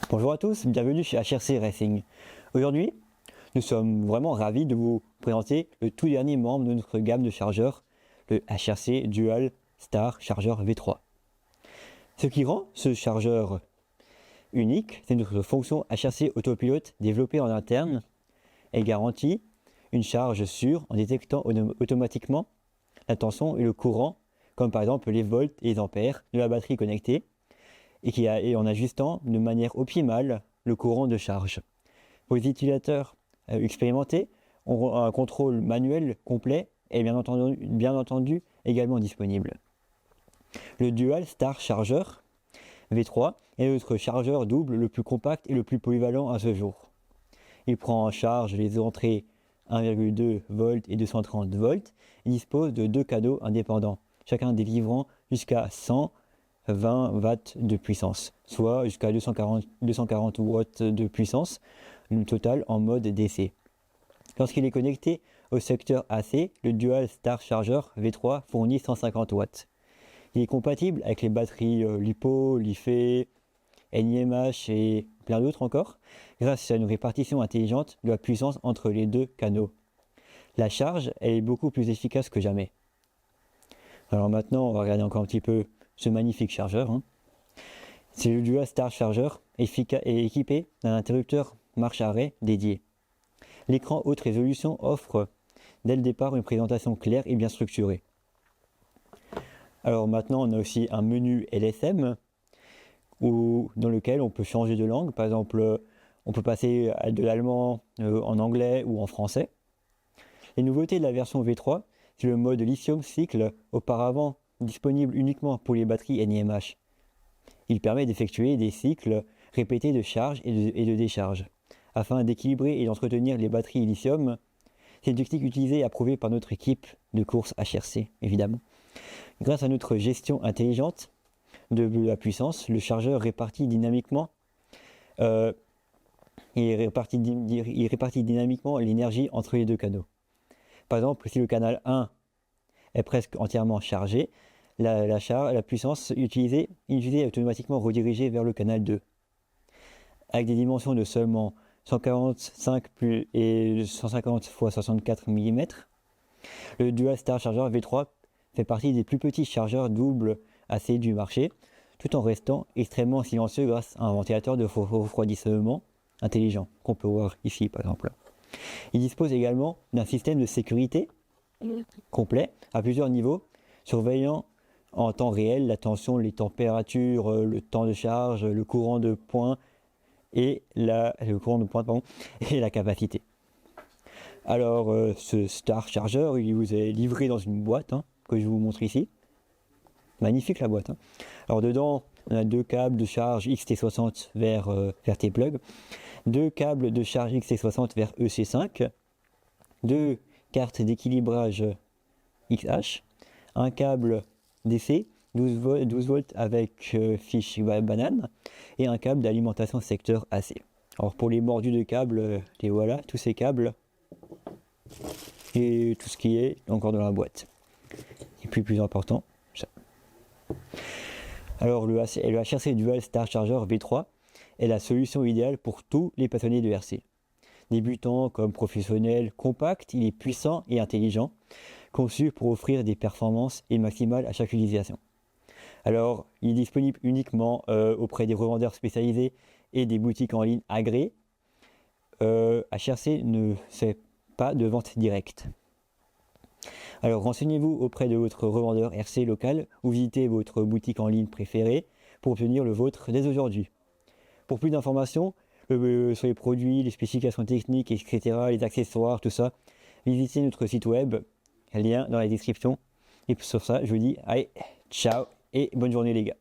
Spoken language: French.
Bonjour à tous, bienvenue chez HRC Racing. Aujourd'hui, nous sommes vraiment ravis de vous présenter le tout dernier membre de notre gamme de chargeurs, le HRC Dual Star Charger V3. Ce qui rend ce chargeur unique, c'est notre fonction HRC Autopilote développée en interne. Elle garantit une charge sûre en détectant automatiquement la tension et le courant, comme par exemple les volts et les ampères de la batterie connectée, et en ajustant de manière optimale le courant de charge. Pour les utilisateurs expérimentés, un contrôle manuel complet est bien entendu également disponible. Le Dual Star Charger V3 est notre chargeur double le plus compact et le plus polyvalent à ce jour. Il prend en charge les entrées 1,2 V et 230 volts et dispose de deux canaux indépendants, chacun délivrant jusqu'à 120 watts de puissance, soit jusqu'à 240 watts de puissance, le total en mode DC. Lorsqu'il est connecté au secteur AC, le Dual Star Charger V3 fournit 150 watts. Il est compatible avec les batteries LiPo, Li-Fe, NiMH et plein d'autres encore, grâce à une répartition intelligente de la puissance entre les deux canaux. La charge, elle est beaucoup plus efficace que jamais. Alors maintenant, on va regarder encore un petit peu ce magnifique chargeur. C'est le Dual Star Charger est équipé d'un interrupteur marche-arrêt dédié. L'écran haute résolution offre dès le départ une présentation claire et bien structurée. Alors maintenant, on a aussi un menu LSM dans lequel on peut changer de langue. Par exemple, on peut passer de l'allemand en anglais ou en français. Les nouveautés de la version V3, c'est le mode lithium cycle, auparavant disponible uniquement pour les batteries NiMH. Il permet d'effectuer des cycles répétés de charge et de décharge. Afin d'équilibrer et d'entretenir les batteries lithium, c'est une technique utilisée et approuvée par notre équipe de course HRC, évidemment. Grâce à notre gestion intelligente de la puissance, le chargeur répartit dynamiquement l'énergie entre les deux canaux. Par exemple, si le canal 1 est presque entièrement chargé, la puissance utilisée est automatiquement redirigée vers le canal 2. Avec des dimensions de seulement 145 et 150 x 64 mm, le Dual Star Charger V3 fait partie des plus petits chargeurs double AC du marché, tout en restant extrêmement silencieux grâce à un ventilateur de refroidissement intelligent, qu'on peut voir ici par exemple. Il dispose également d'un système de sécurité complet à plusieurs niveaux, surveillant en temps réel la tension, les températures, le temps de charge, le courant de pointe et la capacité. Alors ce Star Charger, il vous est livré dans une boîte que je vous montre ici. Magnifique la boîte. Alors dedans, on a deux câbles de charge XT60 vers T-Plug, deux câbles de charge XT60 vers EC5, deux cartes d'équilibrage XH, un câble DC 12 volts avec fiche banane et un câble d'alimentation secteur AC. Alors pour les mordus de câbles, les voilà, tous ces câbles et tout ce qui est encore dans la boîte. Et puis plus important, ça. Alors le HRC Dual Star Charger V3 est la solution idéale pour tous les passionnés de RC. Débutant comme professionnel compact, il est puissant et intelligent, conçu pour offrir des performances maximales à chaque utilisation. Alors, il est disponible uniquement auprès des revendeurs spécialisés et des boutiques en ligne agréées. HRC ne fait pas de vente directe. Alors, renseignez-vous auprès de votre revendeur RC local ou visitez votre boutique en ligne préférée pour obtenir le vôtre dès aujourd'hui. Pour plus d'informations sur les produits, les spécifications techniques, etc., les accessoires, tout ça, visitez notre site web, lien dans la description. Et sur ça, je vous dis, allez, ciao et bonne journée les gars.